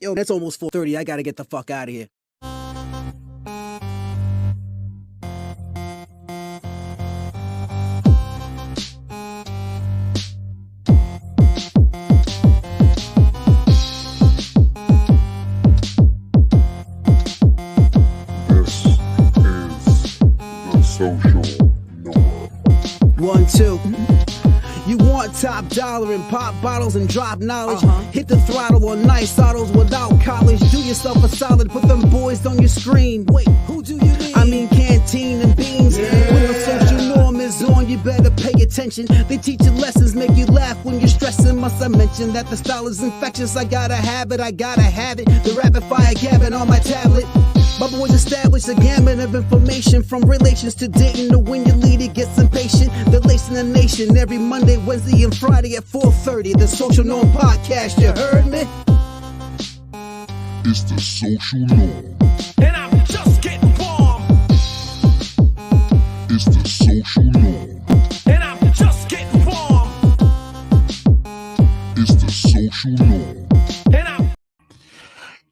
Yo, that's almost 4:30. I gotta get the fuck out of here. This is the social norm. 1, 2. You want top dollar and pop bottles and drop knowledge. Hit the throttle on nice autos without college. Do yourself a solid, put them boys on your screen. Wait, who do you mean? I mean Canteen and Beans. When the social norm is on, you better pay attention. They teach you lessons, make you laugh when you're stressing. Must I mention that the style is infectious? I gotta have it, I gotta have it. The rapid fire gabbing on my tablet. My boys established a gamut of information from relations to dating to when your leader gets impatient. They're lacing the nation every Monday, Wednesday, and Friday at 4:30. The Social Norm Podcast, you heard me? It's the social norm. And I'm just getting warm. It's the social norm. And I'm just getting warm. It's the social norm. And I'm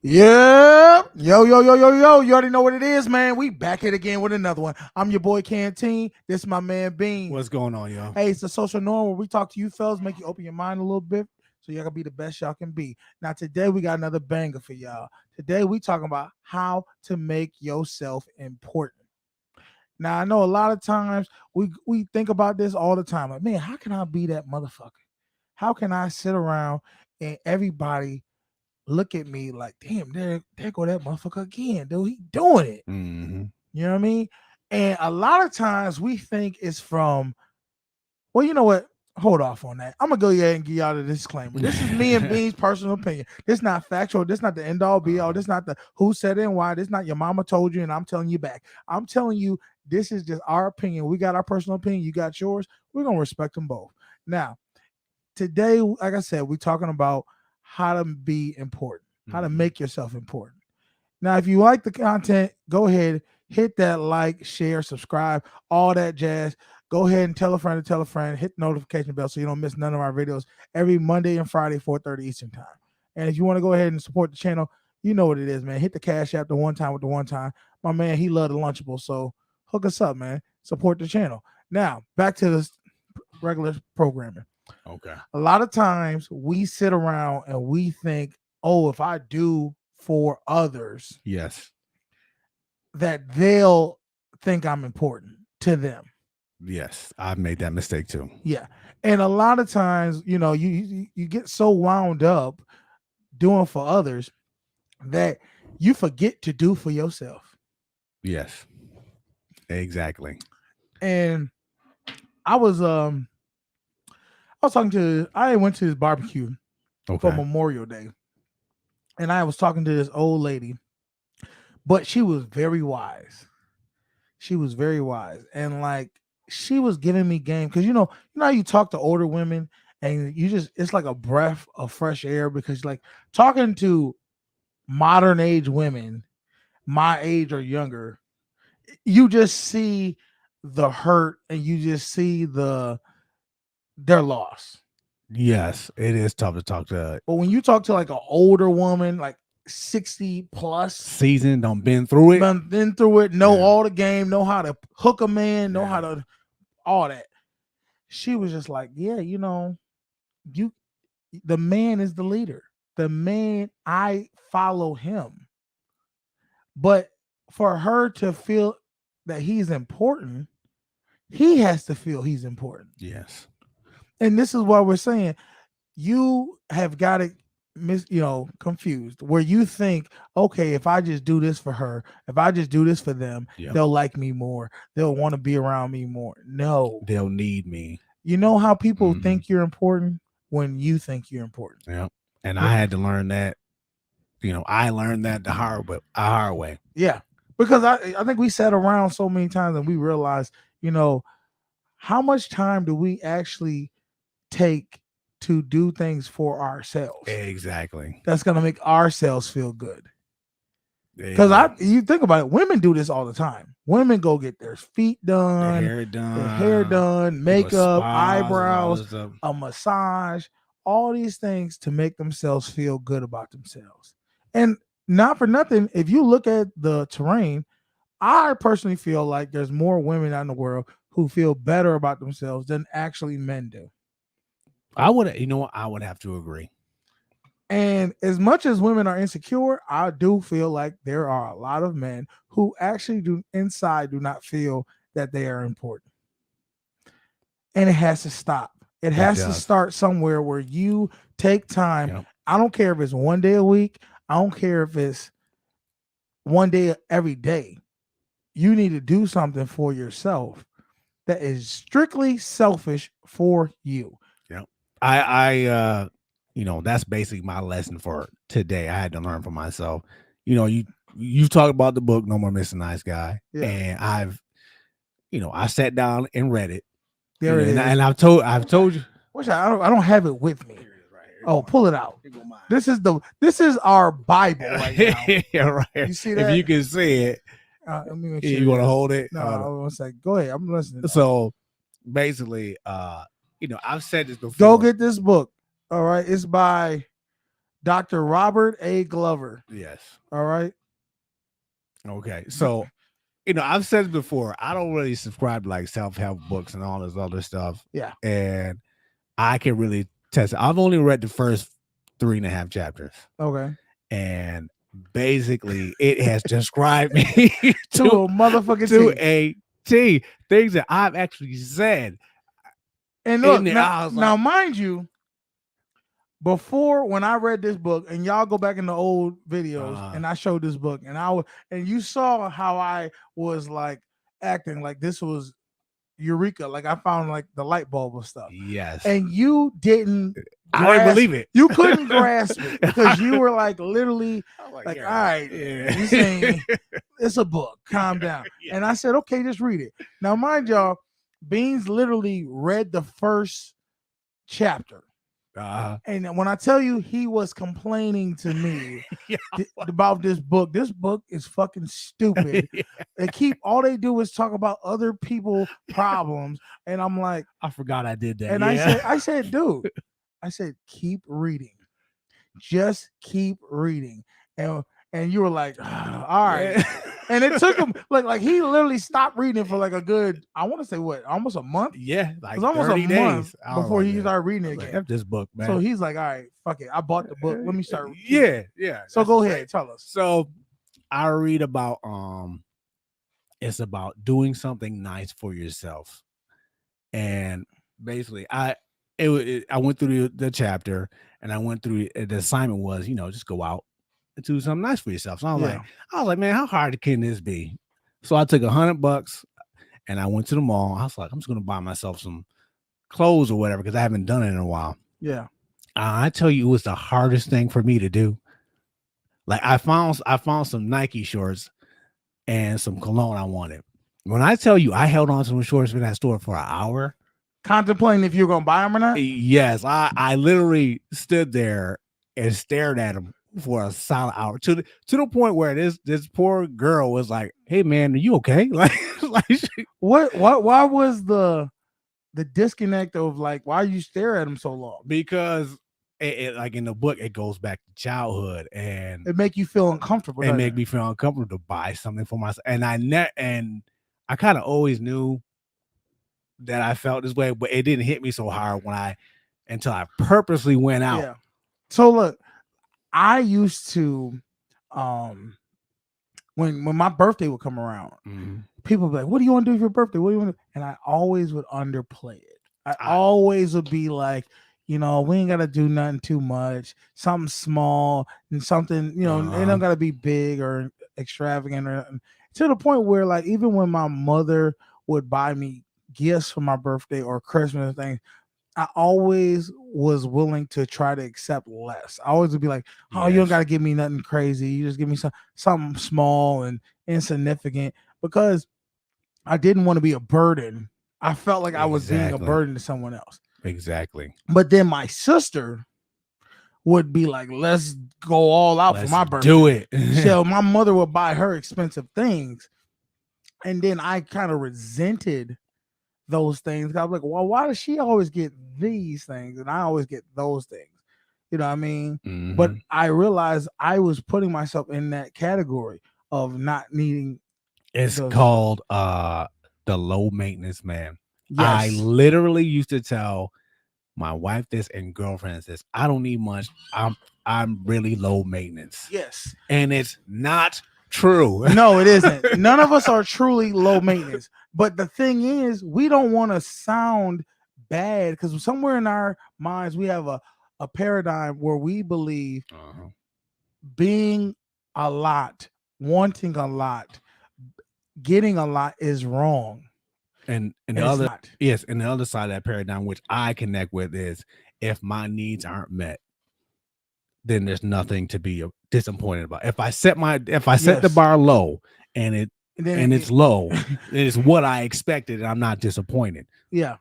Yeah. Yo. You already know what it is, man. We back here again with another one. I'm your boy Canteen. This is my man Bean. What's going on, y'all? Hey, it's the social norm where we talk to you fellas, make you open your mind a little bit so y'all can be the best y'all can be. Now, today we got another banger for y'all. Today we talking about how to make yourself important. Now, I know a lot of times we think about this all the time. Like, man, how can I be that motherfucker? How can I sit around and everybody look at me like, damn, there go that motherfucker again, dude. He doing it. Mm-hmm. You know what I mean? And a lot of times we think it's from, well, you know what? Hold off on that. I'm gonna go ahead and give y'all the disclaimer. This is me and Bean's personal opinion. This not factual. This not the end all be all. This not the who said it and why. This not your mama told you and I'm telling you back. I'm telling you, this is just our opinion. We got our personal opinion. You got yours. We're gonna respect them both. Now, today, like I said, we're talking about how to be important, how to make yourself important. Now, if you like the content, go ahead, hit that like, share, subscribe, all that jazz. Go ahead and tell a friend to tell a friend, hit the notification bell so you don't miss none of our videos every Monday and Friday, 4:30 Eastern time. And if you want to go ahead and support the channel, you know what it is, man. Hit the Cash App the one time with the one time. My man, he loved the Lunchable, so hook us up, man. Support the channel. Now, back to this regular programming. Okay. A lot of times we sit around and we think, oh, if I do for others, Yes. that they'll think I'm important to them. Yes. I've made that mistake too. Yeah. And a lot of times, you know, you get so wound up doing for others that you forget to do for yourself. Yes. Exactly. And I went to this barbecue Okay. for Memorial Day. And I was talking to this old lady, but she was very wise. She was very wise. And like she was giving me game because you know how you talk to older women and it's like a breath of fresh air because like talking to modern age women, my age or younger, you just see the hurt and you just see their loss. Yes. It is tough to talk to But when you talk to like an older woman, like 60 plus, seasoned, don't been through it. been through it, know Yeah. all the game, know how to hook a man, know Yeah. how to all that. She was just like, yeah, you know, the man is the leader. The man, I follow him. But for her to feel that he's important, he has to feel he's important. Yes. And this is why we're saying you have got it confused where you think, okay, if I just do this for her, if I just do this for them, Yep. they'll like me more. They'll want to be around me more. No. They'll need me. You know how people Mhm. think you're important when you think you're important. Yeah. And I had to learn that. You know, I learned that the hard way. Yeah. Because I think we sat around so many times and we realized, you know, how much time do we actually take to do things for ourselves? Exactly. That's going to make ourselves feel good. Because Because you think about it, women do this all the time. Women go get their feet done, hair done, their hair done, makeup, eyebrows, Stuff. a massage, all these things to make themselves feel good about themselves. And not for nothing, if you look at the terrain, I personally feel like there's more women out in the world who feel better about themselves than actually men do. I would, you know what? I would have to agree. And as much as women are insecure, I do feel like there are a lot of men who actually do not feel that they are important. And it has to stop. It has to does. start somewhere where you take time. Yep. I don't care if it's one day a week. I don't care if it's one day every day. You need to do something for yourself that is strictly selfish for you. I you know, that's basically my lesson for today. I had to learn for myself. You know, you talked about the book No More Mr. Nice Guy, Yeah. and I sat down and read it. There it is. And I've told you. Which I don't have it with me. Oh, pull it out. This is our Bible right now. Yeah, right. You see that? If you can see it, Let me make sure you want to hold it. No, I was like, go ahead. I'm listening. So basically, I've said this before. Go get this book. All right. It's by Dr. Robert A. Glover. Yes. All right. Okay. So, I've said it before. I don't really subscribe to like self-help books and all this other stuff. Yeah. And I can really test it. I've only read the first 3.5 chapters. Okay. And basically it has described me to a motherfucking to T. a T. Things that I've actually said. And look, there, now, mind you, before when I read this book, and y'all go back in the old videos, and I showed this book, and you saw how I was like acting like this was Eureka, like I found like the light bulb and stuff. Yes. And you didn't. I didn't believe it. You couldn't grasp it because you were like literally like, yeah, all right, you saying it's a book, calm down. Yeah. And I said, okay, just read it. Now, mind y'all, Beans literally read the first chapter. And when I tell you he was complaining to me about this book is fucking stupid. All they do is talk about other people's problems. And I'm like, I forgot I did that. And I said, dude, I said, keep reading. Just keep reading. And you were like, oh, all right. And it took him like he literally stopped reading for like a good, I want to say what, almost a month? Yeah, like almost 30 a days month before he started reading it again. Like, this book, man. So he's like, all right, fuck it. I bought the book. Let me start. Yeah. So go ahead, tell us. So I read about it's about doing something nice for yourself. And basically I went through the chapter, and I went through the assignment was, just go out and do something nice for yourself. So I was like, man, how hard can this be? So I took $100 and I went to the mall. I was like, I'm just gonna buy myself some clothes or whatever because I haven't done it in a while. Yeah. I tell you, it was the hardest thing for me to do. Like I found some Nike shorts and some cologne I wanted. When I tell you, I held on to some shorts in that store for an hour, contemplating if you're gonna buy them or not. Yes, I literally stood there and stared at them for a solid hour to the point where this poor girl was like, "Hey man, are you okay?" Like what? Why was the disconnect of like why you stare at them so long? Because it like in the book, it goes back to childhood, and it make you feel uncomfortable. It make me feel uncomfortable to buy something for myself, and I kind of always knew that I felt this way, but it didn't hit me so hard until I purposely went out. Yeah. So look, I used to, when my birthday would come around, people would be like, "What do you want to do for your birthday? What do you want to?" And I always would underplay it. I always would be like, we ain't gotta do nothing too much, something small and something, it don't gotta be big or extravagant or to the point where like even when my mother would buy me gifts for my birthday or Christmas and things, I always was willing to try to accept less. I always would be like, "Oh, you don't got to give me nothing crazy. You just give me something small and insignificant," because I didn't want to be a burden. I felt like I was being a burden to someone else. Exactly. But then my sister would be like, "Let's go all out for my birthday. Do it." So my mother would buy her expensive things. And then I kind of resented those things. I was like, well, why does she always get these things and I always get those things? You know what I mean? But I realized I was putting myself in that category of not needing. It's those- called the low maintenance man. I Yes. literally used to tell my wife this and girlfriends this. I don't need much. I'm really low maintenance. Yes. And it's not true. No, it isn't. None of us are truly low maintenance. But the thing is, we don't want to sound bad because somewhere in our minds we have a paradigm where we believe Uh-huh. being a lot, wanting a lot, getting a lot is wrong. And And the it's other not. yes, and the other side of that paradigm, which I connect with, is if my needs aren't met, then there's nothing to be disappointed about. If I set the Yes. bar low and And it's low, it's what I expected, and I'm not disappointed. yeah.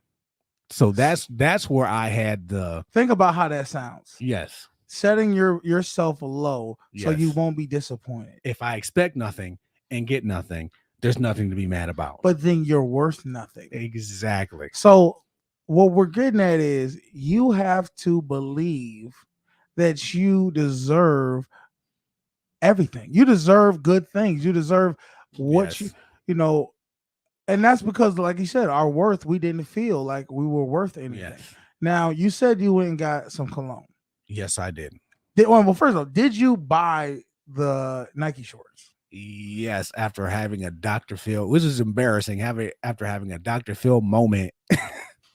So that's where I had the Think about how that sounds. yes. Setting yourself low so you Yes. won't be disappointed. If I expect nothing and get nothing, there's nothing to be mad about. But then you're worth nothing. Exactly. So what we're getting at is you have to believe that you deserve everything. You deserve good things. You deserve what Yes. you know, and that's because, like you said, our worth, we didn't feel like we were worth anything. Yes. Now, you said you went and got some cologne. Yes, I did. Well, first of all, did you buy the Nike shorts? Yes, after having a Dr. Phil, which is embarrassing, after having a Dr. Phil moment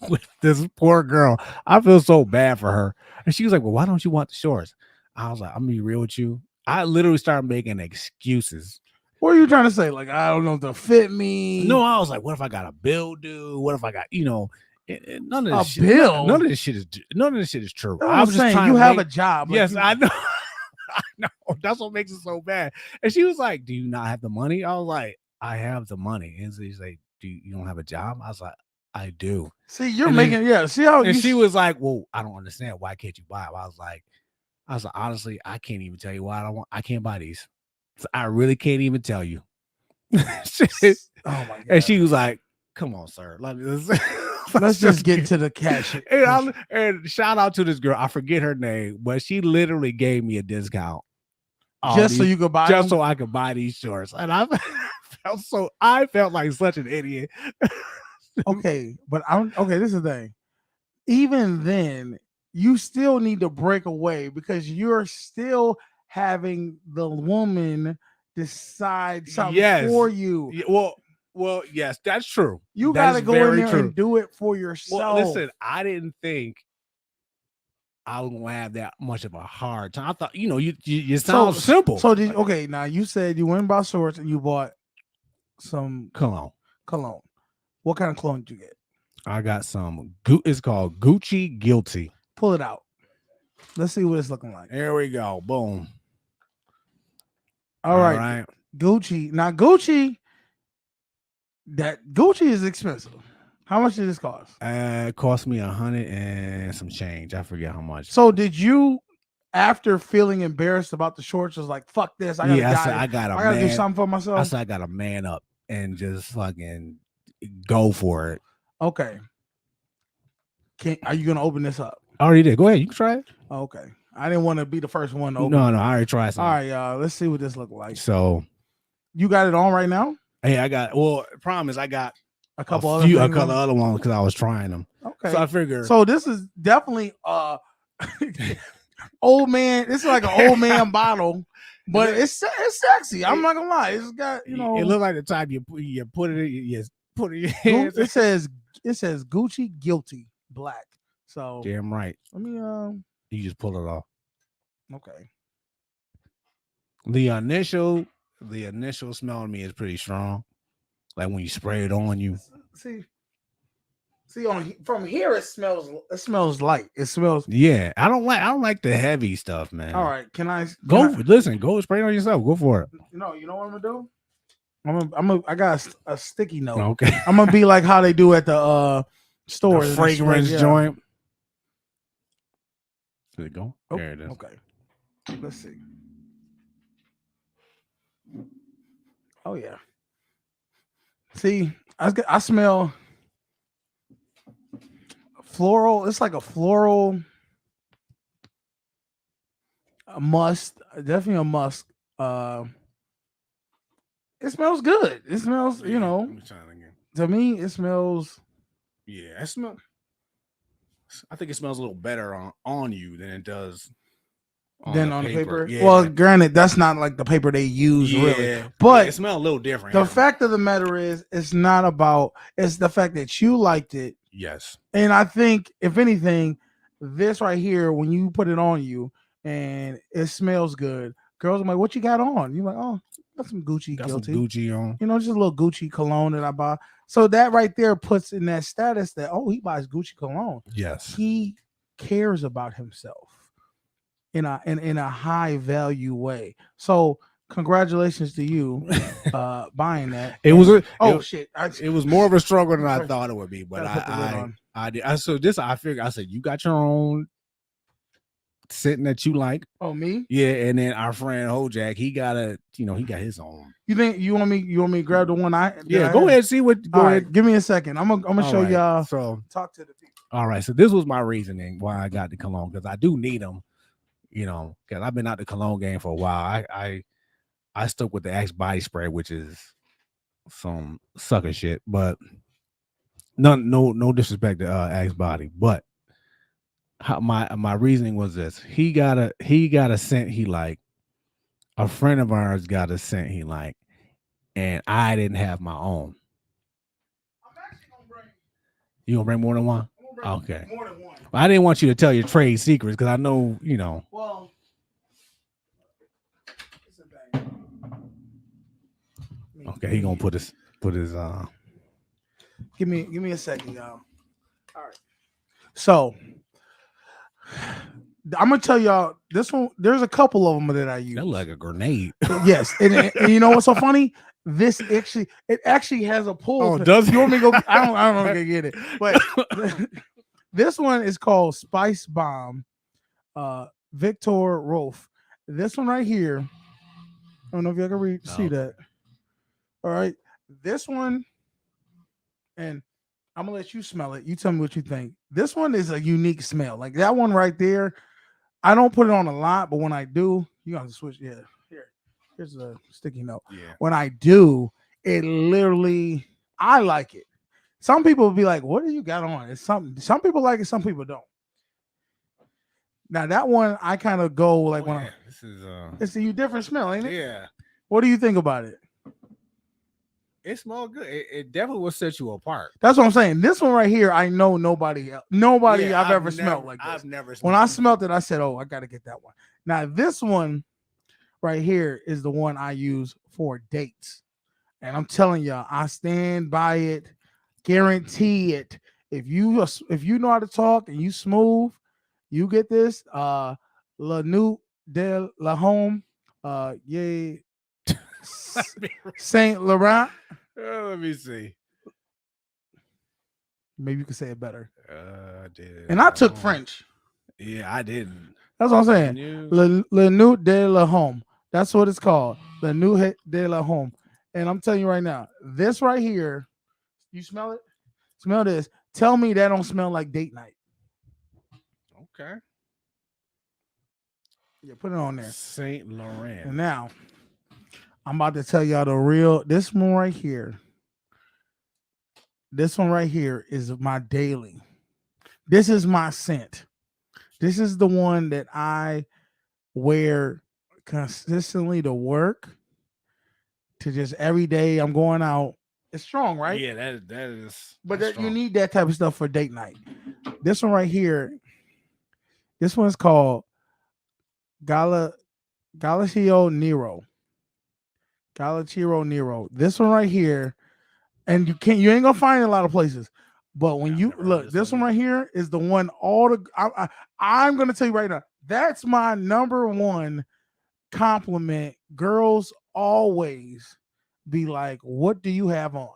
with this poor girl. I feel so bad for her. And she was like, well, why don't you want the shorts? I was like, I'm gonna be real with you. I literally started making excuses. What are you trying to say? Like, I don't know if they'll fit me. No, I was like, what if I got a bill due? What if I got, none of A this shit, bill? none of this shit is true. That's what I I'm was just saying. trying You to have make- a job. like Yes, you- I know. I know. That's what makes it so bad. And she was like, do you not have the money? I was like, I have the money. And she's like, you don't have a job? I was like, I do. See, you're And then- making, yeah. See how And you she was like, well, I don't understand. Why can't you buy it? I was like, honestly, I can't even tell you why I can't buy these. So I really can't even tell you. oh my God. And she was like, come on, sir. Let's just get to the cash. And shout out to this girl. I forget her name, but she literally gave me a discount. Just so you could buy just them? so I could buy these shorts. And I felt like such an idiot. Okay, but this is the thing. Even then, you still need to break away because you're still having the woman decide something Yes. for you. Yeah, well, yes, that's true. You That got to is go in very there and do it for yourself. Well, listen, I didn't think I was gonna have that much of a hard time. I thought, you sound simple. So now you said you went and bought shorts and you bought some cologne. What kind of cologne did you get? I got some. It's called Gucci Guilty. Pull it out. Let's see what it's looking like. There we go. Boom. All right. Gucci. Now Gucci is expensive. How much did this cost? It cost me $100 and some change. I forget how much. So did you, after feeling embarrassed about the shorts, was like, fuck this. I gotta do something for myself. I said I gotta man up and just fucking go for it. Okay. Are you gonna open this up? I already did. Go ahead. You can try it. Okay. I didn't want to be the first one to open. No, I already tried something. All right, y'all. Let's see what this look like. So You got it on right now? hey, I got promise I got A couple a few other things couple on? other ones because I was trying them. Okay. So I figure So this is definitely old man. It's like an old man bottle, but it's sexy. I'm not gonna lie. It's got it looked like the time you put it in your Gu- hands. it says Gucci Guilty Black. So Damn right. let me You just pull it off. okay. The initial smell to me is pretty strong. Like when you spray it on you. See from here it smells light. It smells Yeah, I don't like the heavy stuff, man. all right. Can Go I- spray it on yourself. Go for it. you know what I'm gonna do? I got a sticky note. Okay. I'm gonna be like how they do at the store. The fragrance Yeah. joint. There you go. Oh, There it is. Okay. Let's see. Oh yeah. See, I smell floral. It's like a floral. a must, definitely a must. It smells good. It smells, you know, Let me try it again. to me, it smells. Yeah, it smell. I think it smells a little better on you than it does Than on the paper. Yeah. Well, granted, that's not like the paper they use really. But it smells a little different. the fact of the matter is, it's not about. It's the fact that you liked it, yes, and I think if anything, this right here, when you put it on you and it smells good, girls are like, "What you got on?" You're like, "Oh, got some Gucci, got guilty." some Gucci on. You know, just a little Gucci cologne that I bought. So that right there puts in that status that, oh, he buys Gucci cologne. Yes, He cares about himself in a high value way. So congratulations to you buying that. it was. Shit! It was more of a struggle than I Sorry. thought it would be, but Gotta put the lid I on. did. I figured. I said, you got your own scent that you like. Oh, me? Yeah, and then our friend Hojak, he got his own. You think you want me to grab the one I? Yeah, I go have? ahead. See what. Go All ahead. right, give me a second. I'm gonna show y'all. So, Talk to the people. all right. So this was my reasoning why I got the cologne, because I do need them. You know, because I've been out the cologne game for a while. I stuck with the Axe body spray, which is some sucker shit, but no disrespect to Axe body, but my reasoning was this: he got a scent he liked. A friend of ours got a scent he liked, and I didn't have my own. I'm actually gonna bring. You gonna bring more than one? I'm gonna bring Okay. more than one. I didn't want you to tell your trade secrets because I know you know. Well, it's a bang. Okay, he gonna put his Give me a second, y'all. All right. So I'm gonna tell y'all this one. There's a couple of them that I use. that look like a grenade. Yes, and you know what's so funny? It actually has a pull. Oh, does it? You want me to go? I don't know if I can get it, but this one is called Spice Bomb, Victor Rolf. This one right here. I don't know if y'all can see that. All right, this one, and I'm gonna let you smell it. You tell me what you think. This one is a unique smell. Like that one right there. I don't put it on a lot, but when I do, you got to switch. Yeah, here's a sticky note. Yeah. When I do, it literally, I like it. Some people will be like, "What do you got on?" It's something. Some people like it, some people don't. Now that one, I kind of go like this is it's a different smell, ain't it? yeah. What do you think about it? It smells good. It definitely will set you apart. That's what I'm saying. This one right here, I know nobody Yeah, I've ever smelled like this. I've never. When I smelled it, I said, "Oh, I got to get that one." Now, this one right here is the one I use for dates. And I'm telling y'all, I stand by it, guarantee it. If you know how to talk and you smooth, you get this. La Nuit de la Home, yay, Saint Laurent. Let me see. Maybe you could say it better. I did. And I took French. Yeah, I didn't. That's what I'm saying. La Nuit de la Home. That's what it's called. La Nuit de la Home. And I'm telling you right now, this right here, you smell it? Smell this. Tell me that don't smell like date night. Okay. Yeah, put it on there. Saint Laurent. And now, I'm about to tell y'all the real, this one right here. This one right here is my daily. This is my scent. This is the one that I wear consistently to work, to just every day I'm going out. It's strong, right? Yeah, that is. But that's you strong. need that type of stuff for date night. This one right here, this one's called Galaccio Nero. Galaccio Nero. This one right here, and you ain't gonna find it in a lot of places. But when you look, this one right here is the one. I'm gonna tell you right now, that's my number one compliment. Girls always be like, "What do you have on?"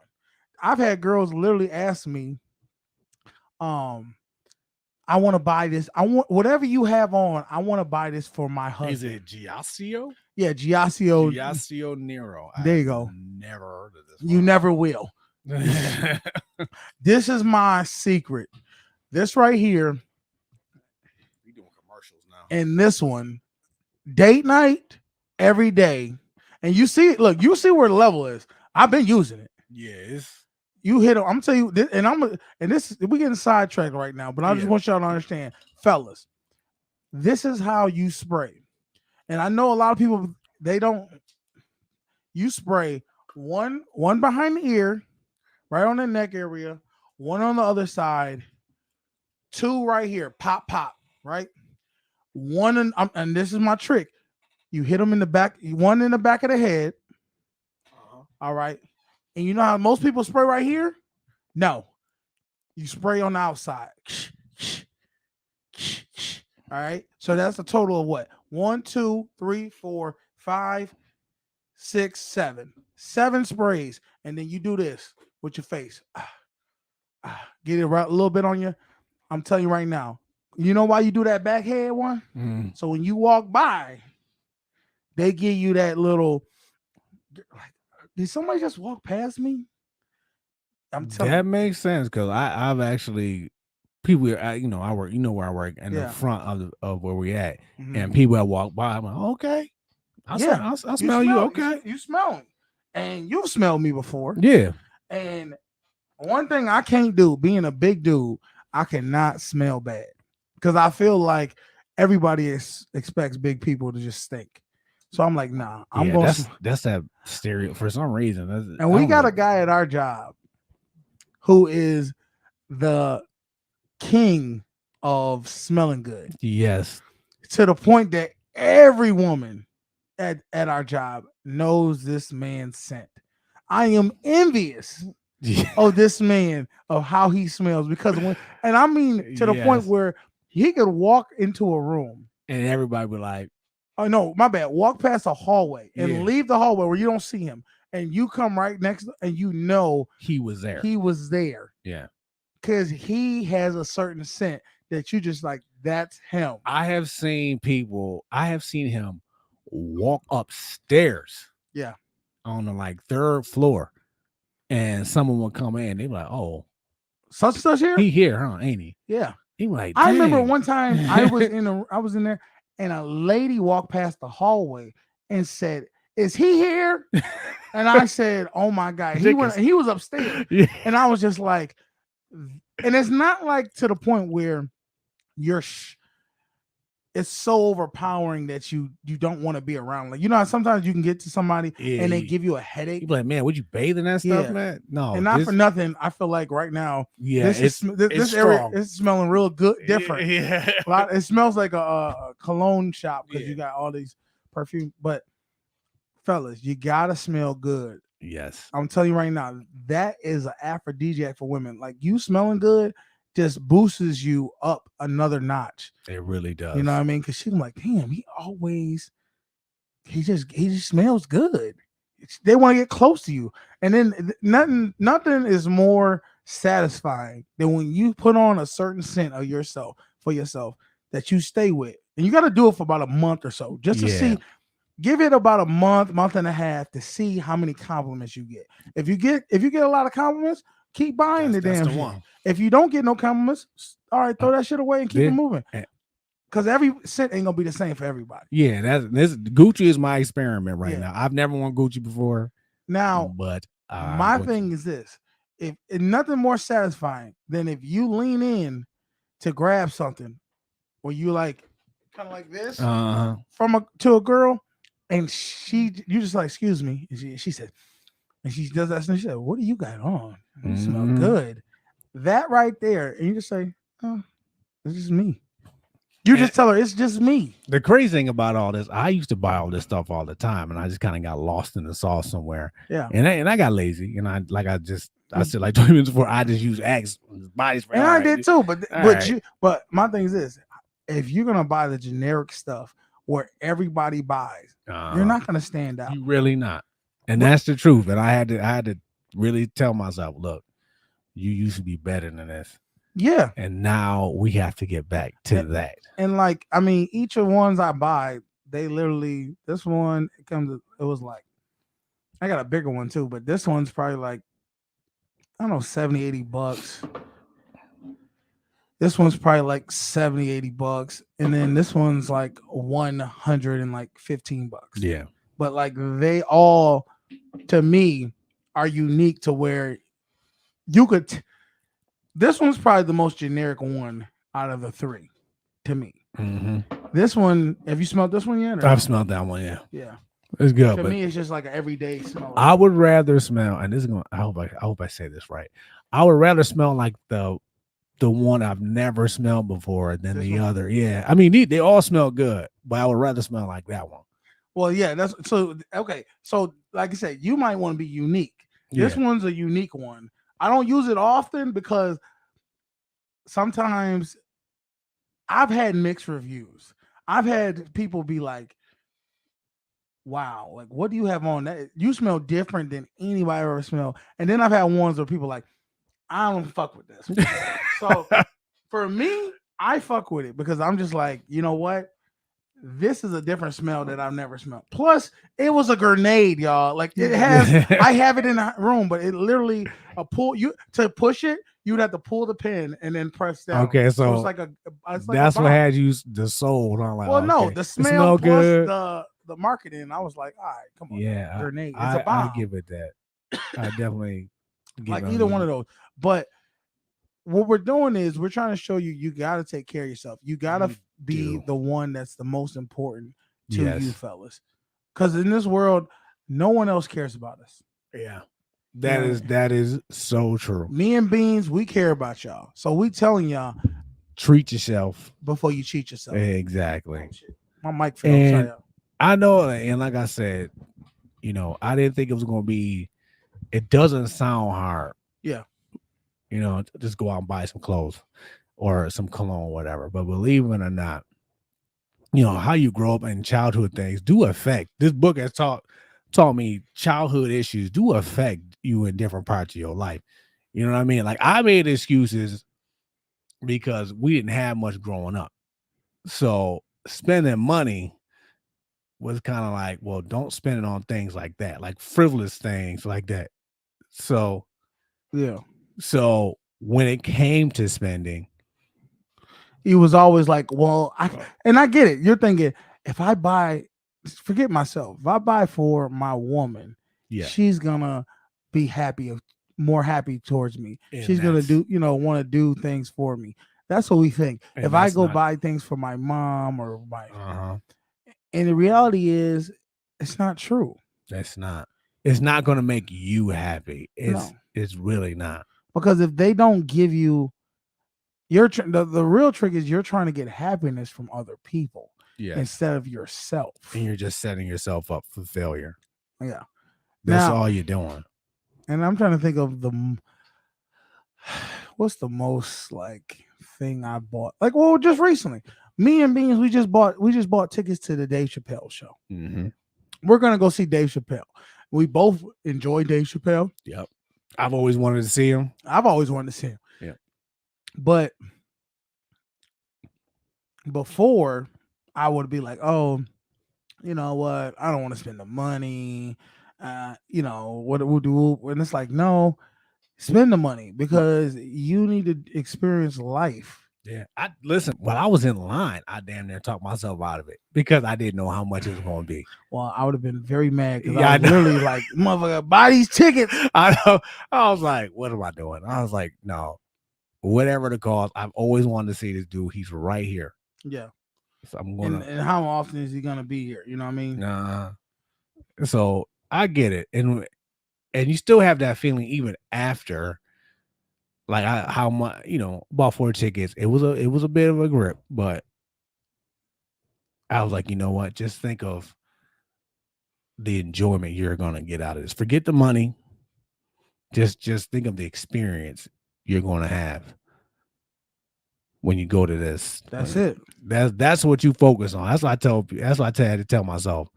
I've had girls literally ask me, I want to buy this. I want whatever you have on. I want to buy this for my husband. Is it Giacio? Yeah, Giacio. Giacio Nero. There you go. Never heard of this. You never will. This is my secret. This right here We doing commercials now. and this one date night every day, and you see, look, you see where the level is. I've been using it. Yes. You hit. I'm telling you, and this we getting sidetracked right now, but I just Yeah. want y'all to understand, fellas. This is how you spray, and I know a lot of people they don't. You spray one behind the ear, right on the neck area, one on the other side, two right here, pop, right. One and this is my trick. You hit them in the back, one in the back of the head. All right, and you know how most people spray right here? No, you spray on the outside. All right, so that's a total of what? 1, 2, 3, 4, 5, 6, 7. 7 sprays, and then you do this with your face. Get it right a little bit on you. I'm telling you right now. You know why you do that backhead one? Mm. So when you walk by, they give you that little. Like, did somebody just walk past me? I'm telling That you. makes sense because I've actually people I work where I work in the front of where we at, Mhm. and people that walk by, I'm like, okay, I smell you. Okay, You smell me, and you've smelled me before. yeah, And one thing I can't do, being a big dude, I cannot smell bad because I feel like everybody expects big people to just stink. So I'm like, nah, I'm going. that's that stereo for some reason. And we got a guy at our job who is the king of smelling good, Yes, to the point that every woman at our job knows this man's scent. I am envious of this man, of how he smells, because and I mean to the point Yes. where he could walk into a room. and everybody be like, Oh no, my bad. Walk past a hallway and Yeah. leave the hallway where you don't see him, and you come right next, and you know he was there. he was there Yeah, because he has a certain scent that you just like. That's him. I have seen him walk upstairs. Yeah. On the like 3rd floor, and someone would come in. They be like, "Oh, Such and such here. he here, huh? Ain't he?" Yeah. He was like, I remember "Dang." one time I was in there, and a lady walked past the hallway and said, "Is he here?" And I said, "Oh my God." He was upstairs. Yeah. And I was just like, and it's not like to the point where it's so overpowering that you don't want to be around. Like, you know how sometimes you can get to somebody and they give you a headache. You be like, "Man, would you bathe in that stuff, man?" No, and not for nothing. I feel like right now, Yeah, this area is smelling real good, different. Yeah, It smells like a cologne shop because you got all these perfume. But fellas, you gotta smell good. Yes, I'm telling you right now, that is an aphrodisiac for women. Like, you smelling good just boosts you up another notch. it really does. You know what I mean? Because she's like, damn, he just smells good. They want to get close to you, and then nothing is more satisfying than when you put on a certain scent of yourself for yourself that you stay with, and you got to do it for about a month or so just to see. Give it about a month and a half to see how many compliments you get. If you get a lot of compliments, keep buying the damn shit. One. If you don't get no compliments, all right, throw that shit away and keep it moving. Because every scent ain't gonna be the same for everybody. Yeah, this Gucci is my experiment right now. I've never worn Gucci before. Now, but my thing is this: if nothing more satisfying than if you lean in to grab something, where you like kind of like this to a girl, and you just like, excuse me, and she said, and she does that, and she said, "What do you got on? You smell good." That right there, and you just say, "Oh, it's just me." You just tell her it's just me. The crazy thing about all this, I used to buy all this stuff all the time, and I just kind of got lost in the sauce somewhere. Yeah, and I got lazy, and I said like 20 minutes before, I just use Axe body spray. And I did too, but my thing is this: if you're gonna buy the generic stuff where everybody buys, you're not gonna stand out. You really not, and that's the truth. And I had to really tell myself, look, you used to be better than this. Yeah. And now we have to get back to that. And like, I mean, each of the ones I buy, they literally, this one, it was like, I got a bigger one too, but this one's probably like, I don't know, $70-$80. This one's probably like 70, 80 bucks. And then this one's like 115 bucks. Yeah. But like they all, to me, are unique to where you could. This one's probably the most generic one out of the three to me. Mm-hmm. This one, have you smelled this one yet? or I've no? smelled that one. Yeah, Yeah. it's good. To But me, it's just like an everyday smell. I would rather smell, and this is going. I hope I say this right. I would rather smell like the one I've never smelled before than This the one? other. Yeah, I mean they all smell good, but I would rather smell like that one. Well, yeah, that's so okay. So, like I said, you might want to be unique. This Yeah. one's a unique one. I don't use it often because sometimes I've had mixed reviews. I've had people be like, wow, like what do you have on that? You smell different than anybody ever smelled. And then I've had ones where people like, I don't fuck with this. So for me, I fuck with it because I'm just like, you know what? This is a different smell that I've never smelled. Plus, it was a grenade, y'all. Like it has, I have it in the room, but it literally a pull you to push it, you'd have to pull the pin and then press down. Okay, So so it's like it's like a that's what bomb. had you the soul. I'm like, Well, no, okay, the it smell plus good. the marketing. I was like, all right, come on, Yeah, grenade. It's I a bomb. give it that. I definitely give Like it either one of those. But what we're doing is we're trying to show you got to take care of yourself. You got to You be do. the one that's the most important to you Yes. fellas. Because in this world, no one else cares about us. Yeah, Yeah. that is so true. Me and Beans, we care about y'all. So we telling y'all Treat yourself. before you cheat yourself. Exactly. Oh, shit. My mic fell. And- Sorry, y'all. I know, and like I said, you know, I didn't think it was going to be. It doesn't sound hard. Yeah. You know, just go out and buy some clothes or some cologne, or whatever. But believe it or not, you know how you grow up and childhood things do affect. This book has taught me childhood issues do affect you in different parts of your life. You know what I mean? Like I made excuses because we didn't have much growing up, so spending money was kind of like, well, don't spend it on things like that, like frivolous things like that. So Yeah. when it came to spending, He was always like, well, I get it. You're thinking, if I buy, forget myself, if I buy for my woman, yeah, she's gonna be more happy towards me. And She's gonna that's- want to do things for me. That's what we think. And If I that's go not- buy things for my mom or my, uh-huh. and the reality is, it's not true. That's not. It's not going to make you happy. No. It's really not. Because if they don't give you, the real trick is you're trying to get happiness from other people Yeah, instead of yourself. and you're just setting yourself up for failure. Yeah. That's Now- all you're doing. And I'm trying to think of what's the most like thing I bought. Like, well, just recently, me and Beans, we just bought tickets to the Dave Chappelle show. Mm-hmm. We're gonna go see Dave Chappelle. We both enjoy Dave Chappelle. Yep. I've always wanted to see him. I've always wanted to see him. Yeah. But before, I would be like, oh, you know what? I don't want to spend the money. You know, what we'll do. And it's like, no, spend the money because you need to experience life. Yeah. I listen. While I was in line, I damn near talked myself out of it because I didn't know how much it was going to be. Well, I would have been very mad because Yeah, I I was know. literally like, motherfucker, buy these tickets. I know. I was like, what am I doing? I was like, no, whatever the cost. I've always wanted to see this dude. He's right here. Yeah. So I'm going And how often is he gonna be here? You know what I mean? Nah. So I get it, and you still have that feeling even after, like how much bought 4 tickets. It was a bit of a grip, but I was like, you know what? Just think of the enjoyment you're gonna get out of this. Forget the money. Just think of the experience you're gonna have when you go to this. That's it. That's what you focus on. That's what I tell. That's what I had to tell myself.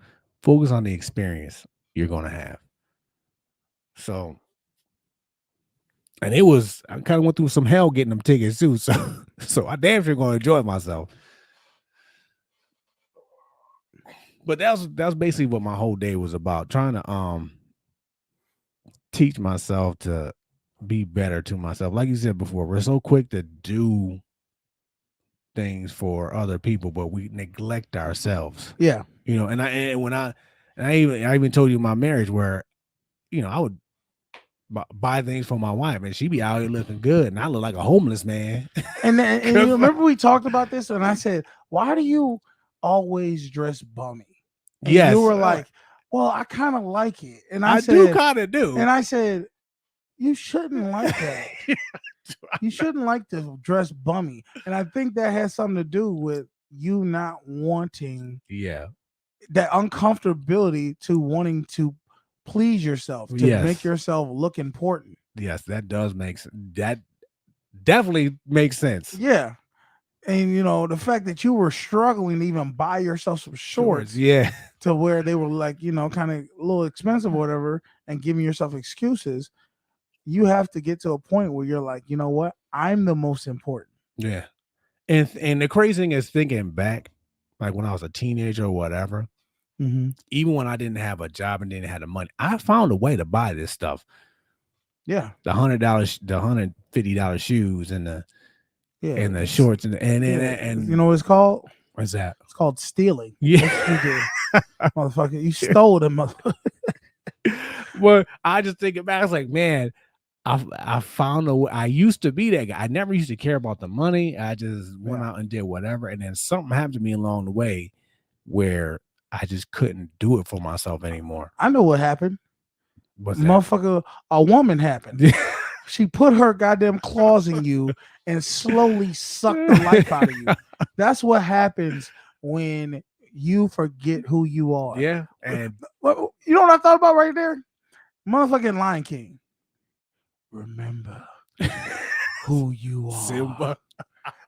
Focus on the experience you're gonna have. So, and I kind of went through some hell getting them tickets too. So I damn sure gonna enjoy myself. But that's basically what my whole day was about. Trying to teach myself to be better to myself. Like you said before, we're so quick to do things for other people, but we neglect ourselves. Yeah. You know, and I even told you my marriage where, you know, I would buy things for my wife and she be out here looking good and I look like a homeless man. And you remember we talked about this and I said, why do you always dress bummy? And Yes. you were like, well, I kind of like it. And I said, do kind of do. And I said, you shouldn't like that. You shouldn't like to dress bummy. And I think that has something to do with you not wanting that uncomfortability to wanting to please yourself, to make yourself look important. Yes, that does that definitely makes sense. Yeah. And you know, the fact that you were struggling to even buy yourself some shorts, to where they were like, you know, kind of a little expensive or whatever, and giving yourself excuses, you have to get to a point where you're like, you know what, I'm the most important. Yeah. And the crazy thing is thinking back, like when I was a teenager or whatever, even when I didn't have a job and didn't have the money, I found a way to buy this stuff. Yeah. The $100, the $150 shoes and the shorts and you know what it's called? What's that? It's called stealing. Yeah. Motherfucker, you stole them. Well, I just think back, I was like, man, I found a way. I used to be that guy. I never used to care about the money. I just went out and did whatever. And then something happened to me along the way where I just couldn't do it for myself anymore. I know what happened. What's that? Motherfucker, a woman happened. She put her goddamn claws in you and slowly sucked the life out of you. That's what happens when you forget who you are. Yeah. And you know what I thought about right there? Motherfucking Lion King. Remember who you are. Simba.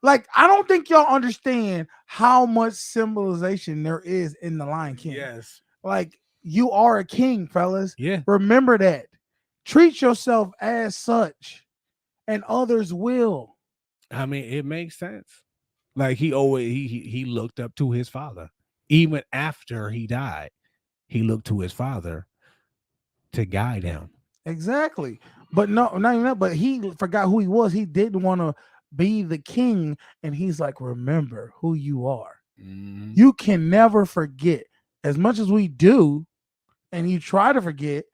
Like, I don't think y'all understand how much symbolization there is in the Lion King. Yes. Like, you are a king, fellas. Yeah. Remember that. Treat yourself as such, and others will. I mean, it makes sense. Like he looked up to his father. Even after he died, he looked to his father to guide him. Exactly. But not even that, but he forgot who he was. He didn't want to be the king. And he's like, remember who you are. Mm-hmm. You can never forget. As much as we do, and you try to forget,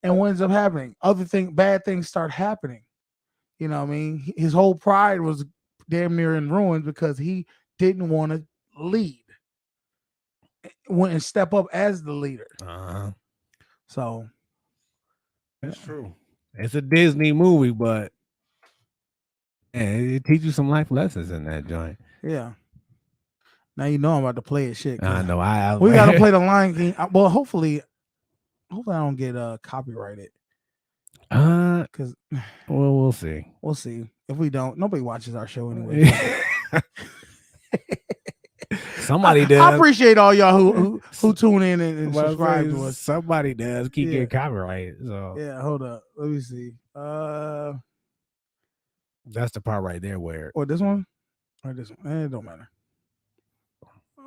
and what ends up happening? Bad things start happening. You know what I mean? His whole pride was damn near in ruins because he didn't want to lead. Went and step up as the leader. So that's true. It's a Disney movie, but it teaches you some life lessons in that joint. Yeah. Now you know I'm about to play it. Shit. I know. We gotta play the Lion King. Well, hopefully I don't get copyrighted. Because well, we'll see. We'll see. If we don't, nobody watches our show anyway. Somebody does. I appreciate all y'all who tune in and subscribe to us. Somebody does keep getting copyrighted. So yeah, hold up. Let me see. That's the part right there where this one or this one. It don't matter.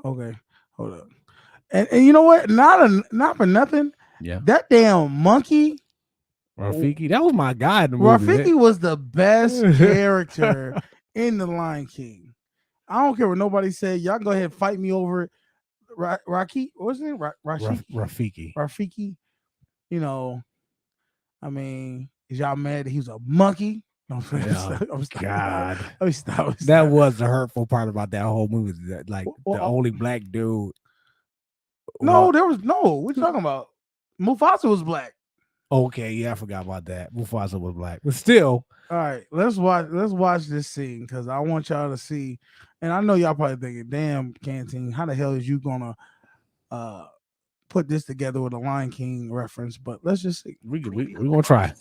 Okay, hold up. And you know what? Not for nothing. Yeah. That damn monkey. Rafiki, that was my guy in the movie. Rafiki was the best character in the Lion King. I don't care what nobody said. Y'all go ahead and fight me over it. Rafiki. What's his name? Rafiki. Rafiki. You know, I mean, is y'all mad that he was a monkey? God. Stop. That was the hurtful part about that whole movie. That, like the only black dude. No, there was no. What you talking about? Mufasa was black. Okay, yeah, I forgot about that. Mufasa was black, but still. All right, let's watch this scene because I want y'all to see. And I know y'all probably thinking, "Damn, Canteen, how the hell is you gonna put this together with a Lion King reference?" But let's just see. We gonna try.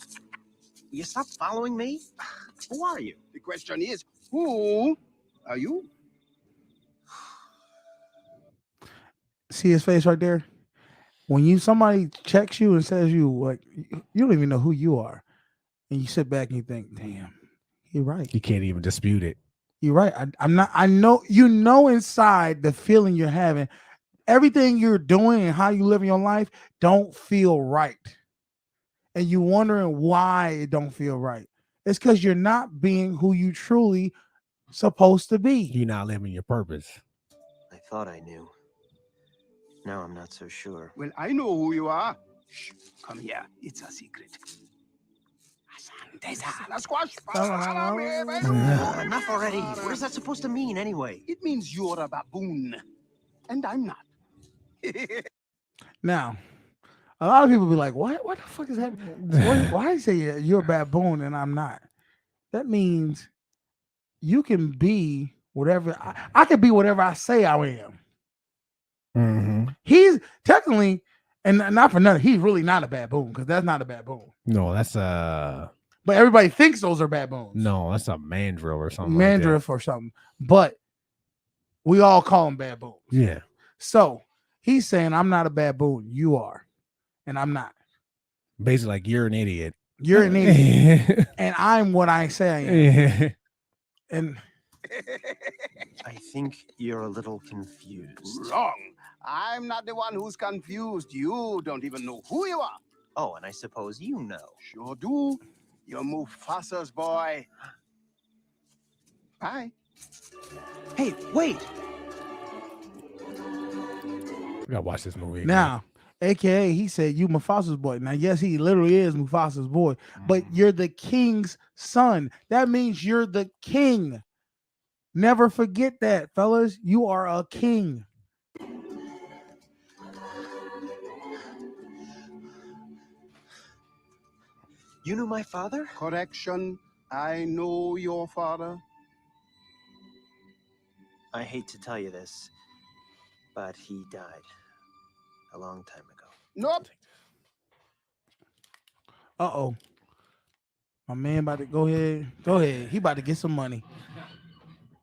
You stop following me? Who are you? The question is, who are you? See his face right there? When somebody checks you and says you like you don't even know who you are, and you sit back and you think, damn, you're right. You can't even dispute it. You're right. I'm not. I know inside the feeling you're having, everything you're doing and how you live in your life don't feel right, and you're wondering why it don't feel right. It's because you're not being who you truly supposed to be. You're not living your purpose. I thought I knew. Now I'm not so sure. Well, I know who you are. Shh, come here. It's a secret. Enough already. What is that supposed to mean anyway? It means you're a baboon, and I'm not. Now, a lot of people be like, "What? What the fuck is happening? Why you say you're a baboon and I'm not?" That means you can be whatever. I can be whatever I say I am. Mm-hmm. He's technically, and not for nothing, he's really not a baboon because that's not a baboon. No, that's But everybody thinks those are baboons. that's a mandrill or something. Mandrill or something. But we all call them baboons. Yeah. So he's saying, I'm not a baboon. You are. And I'm not. Basically, like you're an idiot. You're an idiot. And I'm what I say I am. And I think you're a little confused. Wrong. I'm not the one who's confused. You don't even know who you are. Oh, and I suppose you know. Sure do. You're Mufasa's boy. Bye. Hey, wait! We gotta watch this movie again. now, AKA, he said, you Mufasa's boy. Now, yes, he literally is Mufasa's boy, but you're the king's son. That means you're the king. Never forget that, fellas. You are a king. You knew my father? Correction. I know your father. I hate to tell you this, but he died a long time ago. Nope. Uh-oh. My man about to go ahead. Go ahead. He about to get some money.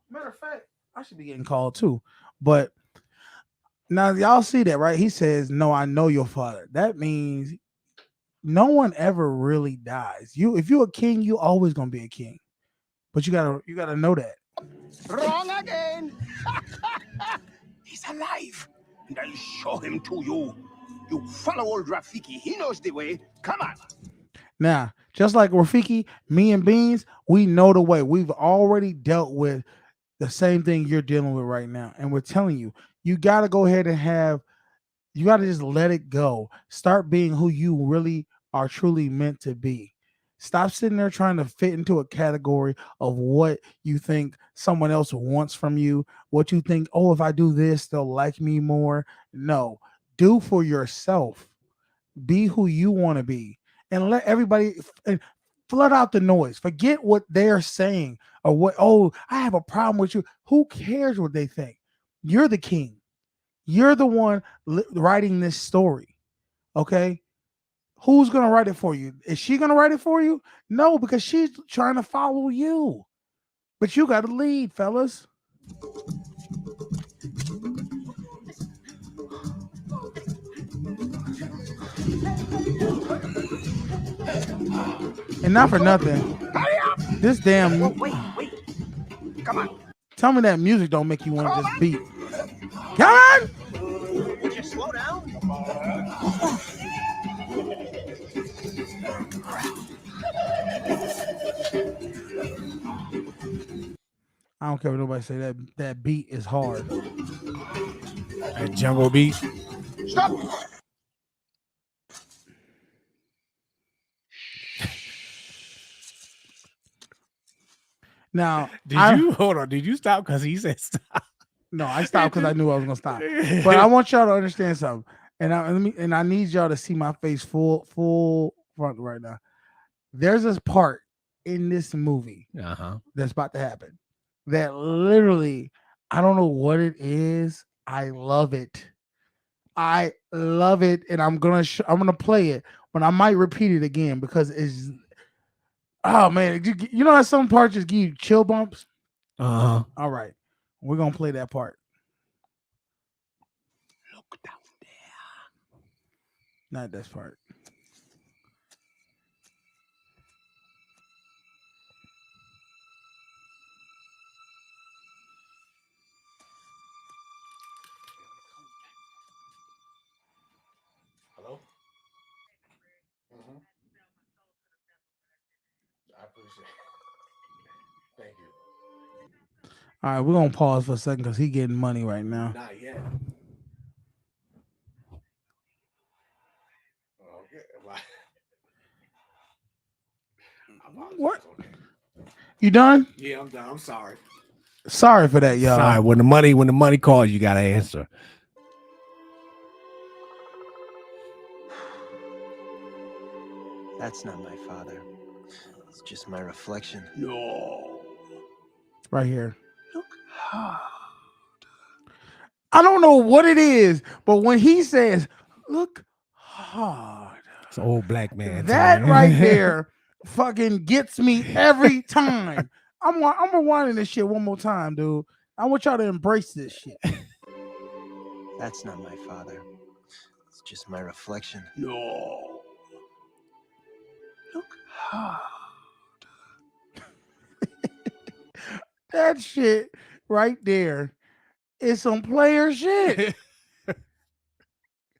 Matter of fact, I should be getting called too. But now y'all see that, right? He says, no, I know your father. That means no one ever really dies. If you're a king, you always gonna be a king. But you gotta know that. Wrong again. He's alive. And I'll show him to you. You follow old Rafiki. He knows the way. Come on. Now, just like Rafiki, me and Beans, we know the way. We've already dealt with the same thing you're dealing with right now. And we're telling you, you got to go ahead and you got to just let it go. Start being who you really are truly meant to be. Stop sitting there trying to fit into a category of what you think someone else wants from you. What you think, oh, if I do this, they'll like me more. No, do for yourself. Be who you want to be. And let everybody flood out the noise. Forget what they're saying or what, oh, I have a problem with you. Who cares what they think? You're the king. You're the one writing this story. Okay? Who's going to write it for you? Is she going to write it for you? No, because she's trying to follow you. But you got to lead, fellas. And not for nothing. This damn. Wait. Come on. Tell me that music don't make you want to just beat. Come on! Would you slow down? I don't care what nobody say. That beat is hard. That jungle beat. Stop. Now, Did you stop because he said stop? No, I stopped because I knew I was gonna stop. But I want y'all to understand something, and I need y'all to see my face full front right now. There's this part in this movie that's about to happen that literally, I don't know what it is. I love it. I love it, and I'm gonna play it, but I might repeat it again because it's. Oh man, you know how some parts just give you chill bumps? All right. We're gonna play that part. Look down there. Not this part. Hello? I appreciate it. Thank you. All right, we're gonna pause for a second because he getting money right now. Not yet. What? You done? Yeah, I'm done. I'm sorry. Sorry for that, y'all. Sorry. When the money calls, you gotta answer. That's not my father. It's just my reflection. No. Right here. Look hard. I don't know what it is, but when he says, "Look hard," It's an old black man. that man. right there fucking gets me every time. I'm rewinding this shit one more time, dude. I want y'all to embrace this shit. That's not my father. It's just my reflection. No. Look hard. That shit right there is some player shit.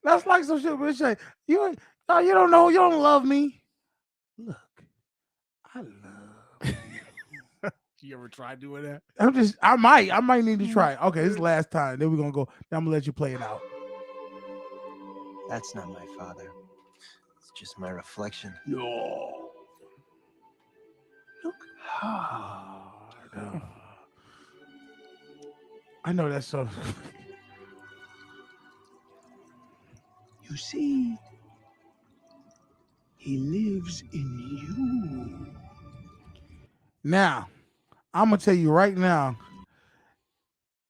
That's like some shit. But say you don't know, you don't love me. Look, I love. You ever tried doing that? I might need to try it. Okay, this is the last time. Then we're gonna go. Then I'm gonna let you play it out. That's not my father. It's just my reflection. No. Look hard. I know that's so. You see, he lives in you. Now, I'm gonna tell you right now,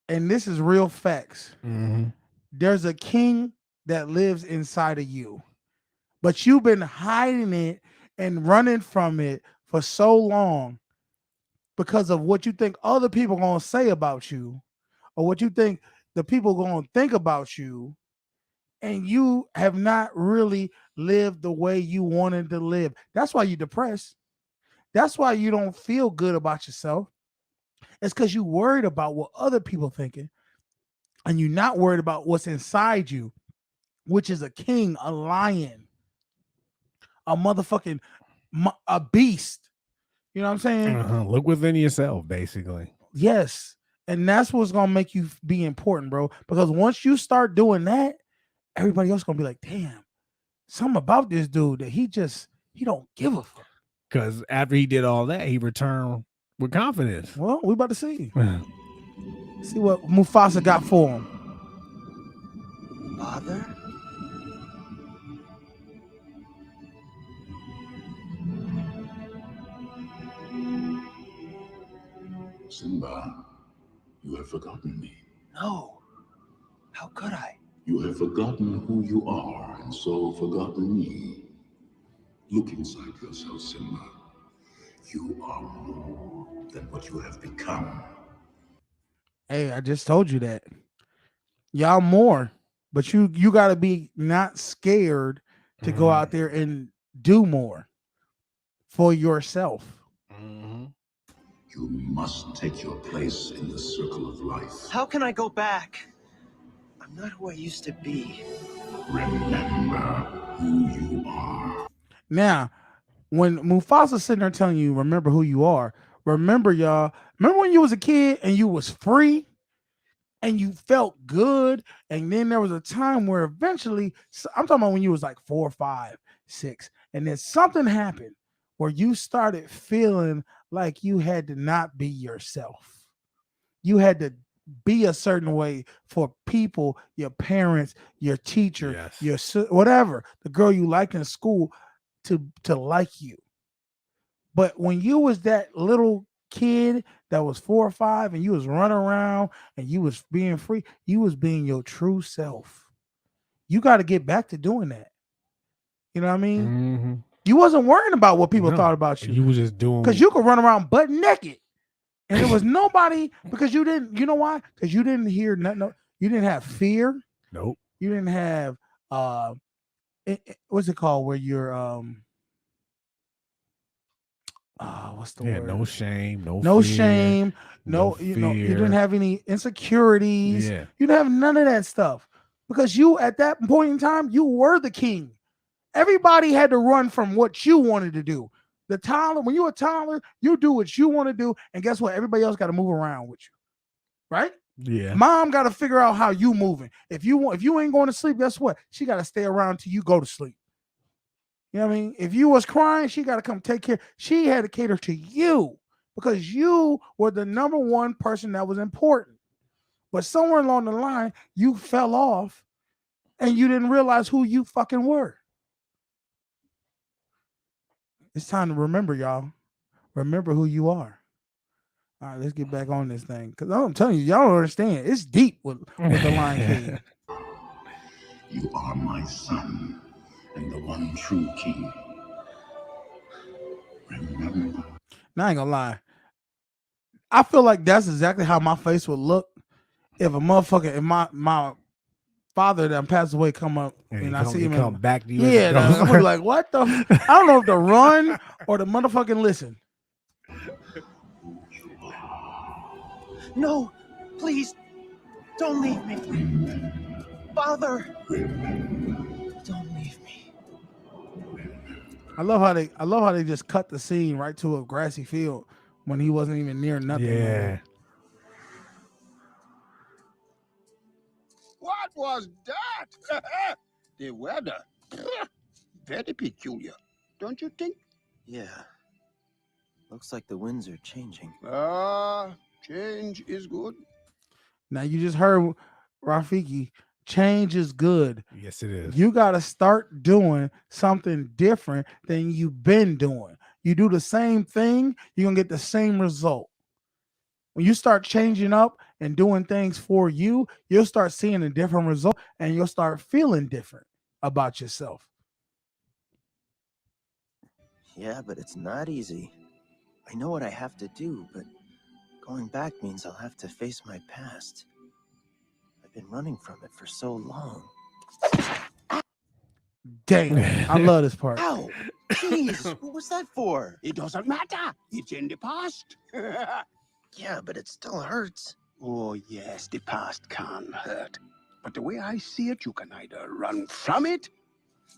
and this is real facts. Mm-hmm. There's a king that lives inside of you, but you've been hiding it and running from it for so long because of what you think other people are gonna say about you, or what you think the people are gonna think about you, and you have not really lived the way you wanted to live. That's why you're depressed. That's why you don't feel good about yourself. It's because you're worried about what other people are thinking, and you're not worried about what's inside you, which is a king, a lion, a motherfucking a beast. You know what I'm saying? Look within yourself, basically. Yes. And that's what's gonna make you be important, bro. Because once you start doing that, everybody else gonna be like, damn, something about this dude that he don't give a fuck. Because after he did all that, he returned with confidence. Well, we about to see. See what Mufasa got for him. Father? Simba, you have forgotten me. No. How could I? You have forgotten who you are, and so forgotten me. Look inside yourself, Simba. You are more than what you have become. Hey, I just told you that. Y'all more, but you gotta be not scared to go out there and do more for yourself. Mm-hmm. You must take your place in the circle of life. How can I go back? I'm not who I used to be. Remember who you are. Now, when Mufasa's sitting there telling you, remember who you are, remember, y'all, remember when you was a kid and you was free and you felt good, and then there was a time where eventually, I'm talking about when you was like 4, 5, 6, and then something happened where you started feeling like you had to not be yourself. You had to be a certain way for people, your parents, your teacher, your whatever, the girl you liked in school to like you. But when you was that little kid that was 4 or 5 and you was running around and you was being free, you was being your true self. You got to get back to doing that. You know what I mean? Mm-hmm. You wasn't worrying about what people thought about you. You was just doing, because you could run around butt naked and there was nobody, because you didn't, you know why? Because you didn't hear nothing. You didn't have fear. Nope. You didn't have what's it called where you're what's the word? No shame, no fear, shame, no you know, you fear. didn't have any insecurities. Yeah. You didn't have none of that stuff because you, at that point in time, you were the king. Everybody had to run from what you wanted to do. The toddler, when you're a toddler, you do what you want to do, and guess what? Everybody else got to move around with you. right? Yeah. Mom got to figure out how you moving. If you ain't going to sleep, guess what? She got to stay around till you go to sleep. You know what I mean? If you was crying, she got to come take care. She had to cater to you because you were the number one person that was important. But somewhere along the line, you fell off and you didn't realize who you fucking were. It's time to remember, y'all. Remember who you are. All right, let's get back on this thing. Because I'm telling you, y'all don't understand. It's deep with the Lion King. You are my son and the one true king. Remember. Now, I ain't gonna lie. I feel like that's exactly how my face would look if my father that passed away come up and I see him come back to you. Yeah, I'm gonna be like, what the? I don't know if to run or to motherfucking listen. No, please, don't leave me. Father, don't leave me. I love how they just cut the scene right to a grassy field when he wasn't even near nothing. Yeah. Man. What was that? The weather. Very peculiar, don't you think? Yeah. Looks like the winds are changing. Change is good. Now you just heard Rafiki. Change is good. Yes, it is. You got to start doing something different than you've been doing. You do the same thing, you're going to get the same result. When you start changing up and doing things for you, you'll start seeing a different result and you'll start feeling different about yourself. Yeah, but it's not easy. I know what I have to do, but going back means I'll have to face my past. I've been running from it for so long. Damn, I love this part. Ow! Jeez, what was that for? It doesn't matter. It's in the past. Yeah, but it still hurts. Oh, yes, the past can hurt. But the way I see it, you can either run from it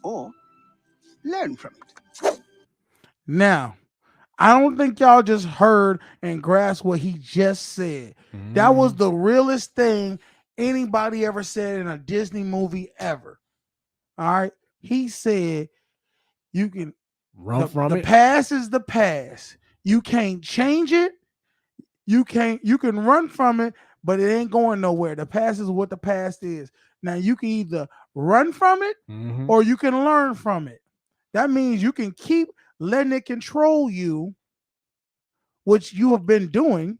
or learn from it. Now, I don't think y'all just heard and grasped what he just said. That was the realest thing anybody ever said in a Disney movie ever. All right. He said you can run from it. The past is the past. You can't change it. You can run from it, but it ain't going nowhere. The past is what the past is. Now you can either run from it or you can learn from it. That means you can keep letting it control you, which you have been doing,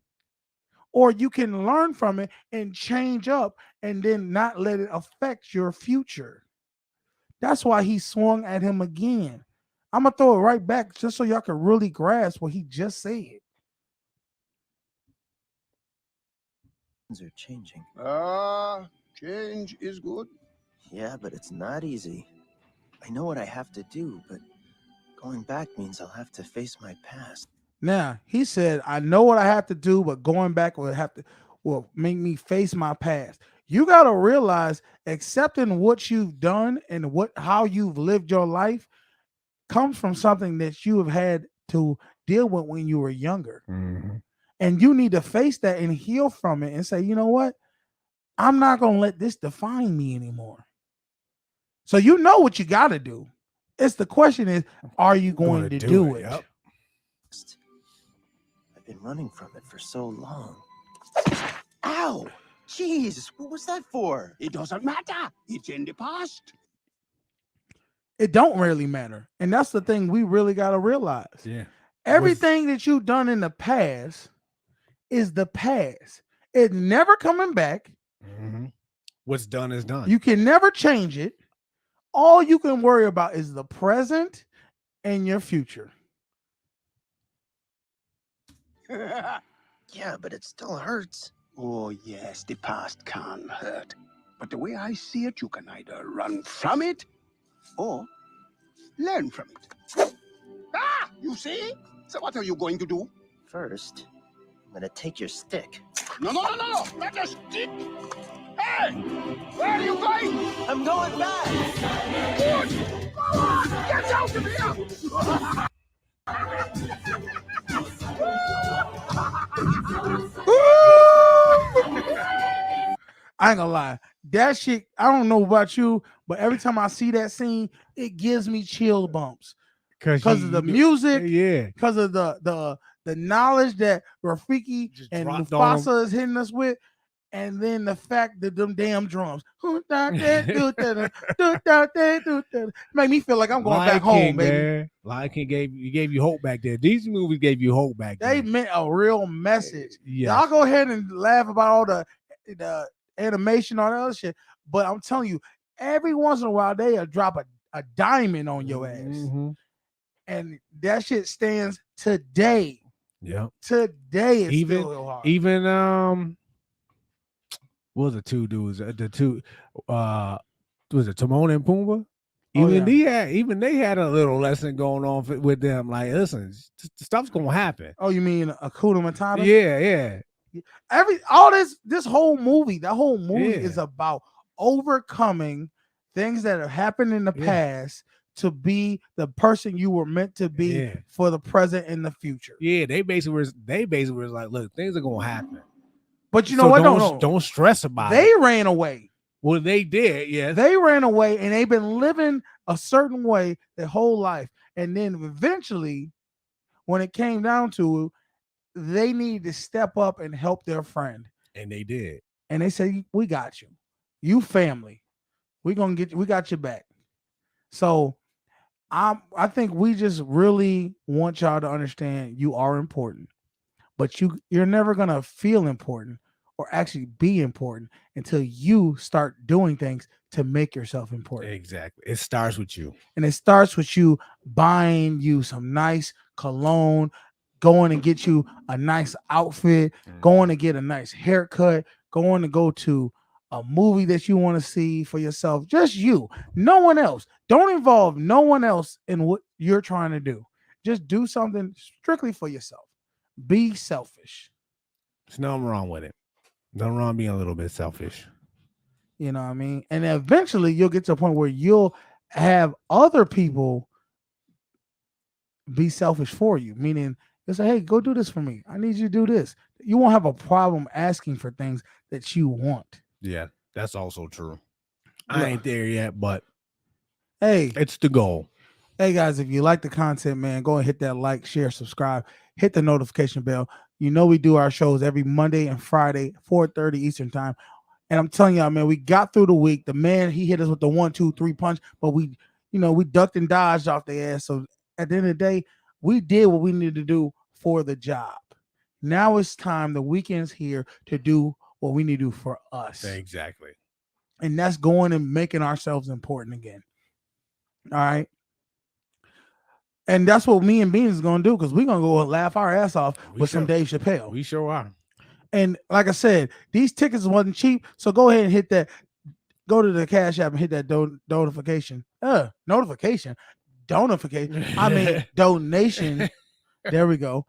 or you can learn from it and change up and then not let it affect your future. That's why he swung at him again. I'm going to throw it right back just so y'all can really grasp what he just said. Things are changing. Change is good. Yeah, but it's not easy. I know what I have to do, but going back means I'll have to face my past. Now, he said, I know what I have to do, but going back will make me face my past. You got to realize accepting what you've done and how you've lived your life comes from something that you have had to deal with when you were younger. And you need to face that and heal from it and say, you know what? I'm not going to let this define me anymore. So you know what you got to do. It's the question is, are you going to do it? Yep. I've been running from it for so long. Ow! Jeez, what was that for? It doesn't matter. It's in the past. It don't really matter. And that's the thing we really got to realize. Yeah. Everything that you've done in the past is the past. It's never coming back. What's done is done. You can never change it. All you can worry about is the present and your future. Yeah, but it still hurts. Oh, yes, the past can hurt. But the way I see it, you can either run from it or learn from it. You see? So what are you going to do? First, I'm gonna take your stick. No, not a stick. Hey, where are you going? I'm going back. Good. Go on, get out of here. I ain't gonna lie. That shit, I don't know about you, but every time I see that scene, it gives me chill bumps. Because of the music, yeah. because of the knowledge that Rafiki Just and dropped on 'em. Mufasa is hitting us with, and then the fact that them damn drums make me feel like I'm going Lion back home, King, baby. man. Lion King gave you hope back there. These movies gave you hope back They then. meant a real message. Yeah. Y'all go ahead and laugh about all the animation, all that other shit, but I'm telling you, every once in a while they'll drop a diamond on your ass, Mhm. and that shit stands today. Yep. Today it's Even still hard. even what was the two dudes? The two was it Timon and Pumbaa? Oh, Even they had a little lesson going on with them. Like, listen, stuff's gonna happen. Oh, you mean Hakuna Matata? Yeah. This whole movie, that whole movie Yeah. is about overcoming things that have happened in the Yeah. past to be the person you were meant to be Yeah. for the present and the future. Yeah, they basically was like, look, things are gonna happen. But you know So what? Don't stress about it. They ran away. Well, they did, yeah. They ran away and they've been living a certain way their whole life. And then eventually, when it came down to it, they needed to step up and help their friend. And they did. And they said, we got you. You family. We got your back. So I think we just really want y'all to understand you are important. But you're never gonna feel important or actually be important until you start doing things to make yourself important. Exactly. It starts with you. And it starts with you buying you some nice cologne, going and get you a nice outfit, going to get a nice haircut, going to go to a movie that you want to see for yourself. Just you, no one else. Don't involve no one else in what you're trying to do. Just do something strictly for yourself. Be selfish. There's nothing wrong with it. Nothing wrong being a little bit selfish. You know what I mean? And eventually you'll get to a point where you'll have other people be selfish for you, meaning you'll say, hey, go do this for me. I need you to do this. You won't have a problem asking for things that you want. Yeah, that's also true. I ain't there yet, but hey, it's the goal. Hey guys, if you like the content, man, go and hit that like, share, subscribe, hit the notification bell. You know we do our shows every Monday and Friday, 4:30 Eastern time. And I'm telling y'all, man, we got through the week. The man, he hit us with the 1-2-3 punch, but we ducked and dodged off the ass. So at the end of the day, we did what we needed to do for the job. Now it's time. The weekend's here to do what we need to do for us. Exactly. And that's going and making ourselves important again. All right. And that's what me and Beans is going to do, because we're going to go and laugh our ass off with some Dave Chappelle. We sure are. And like I said, these tickets wasn't cheap. So go ahead and hit that. Go to the Cash App and hit that notification. Notification. Donification. I mean, donation. There we go.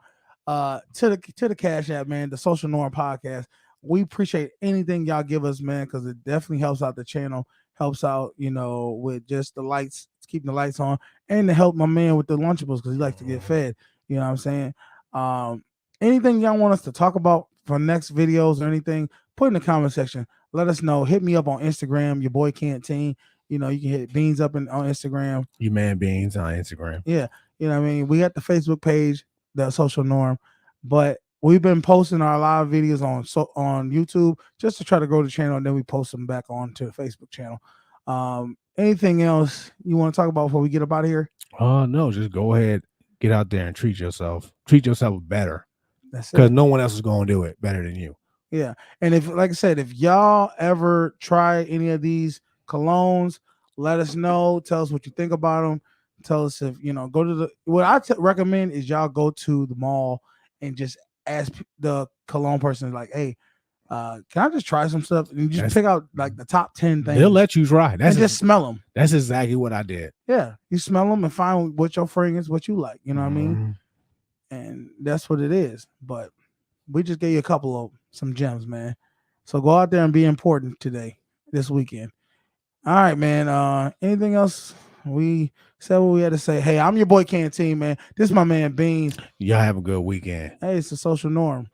To the Cash App, man, the Social Norm Podcast. We appreciate anything y'all give us, man, because it definitely helps out the channel, helps out, with just the lights, keeping the lights on, and to help my man with the Lunchables, because he likes to get fed. You know what I'm saying? Anything y'all want us to talk about for next videos or anything, put in the comment section. Let us know. Hit me up on Instagram, your boy Canteen. You can hit Beans up on Instagram. You man Beans on Instagram. Yeah. You know what I mean? We got the Facebook page, the Social Norm, but we've been posting our live videos on YouTube just to try to grow the channel, and then we post them back onto the Facebook channel. Anything else you want to talk about before we get up out of here? No, just go ahead, get out there and treat yourself. Treat yourself better. That's it. Because no one else is going to do it better than you. Yeah. And if, like I said, if y'all ever try any of these colognes, let us know. Tell us what you think about them. Tell us if, go to what I recommend is y'all go to the mall and just ask the cologne person, like, hey, can I just try some stuff? And you just pick out like the top 10 things. They'll let you try. And just smell them. That's exactly what I did. Yeah. You smell them and find what your fragrance, what you like. You know what I mean? And that's what it is. But we just gave you a couple of some gems, man. So go out there and be important this weekend. All right, man. Anything else? We said what we had to say. Hey, I'm your boy Canteen, man. This is my man Beans. Y'all have a good weekend. Hey, it's the Social Norm.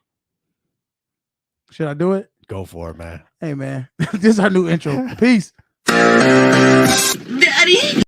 Should I do it? Go for it, man. Hey, man. This is our new intro. Peace. Daddy.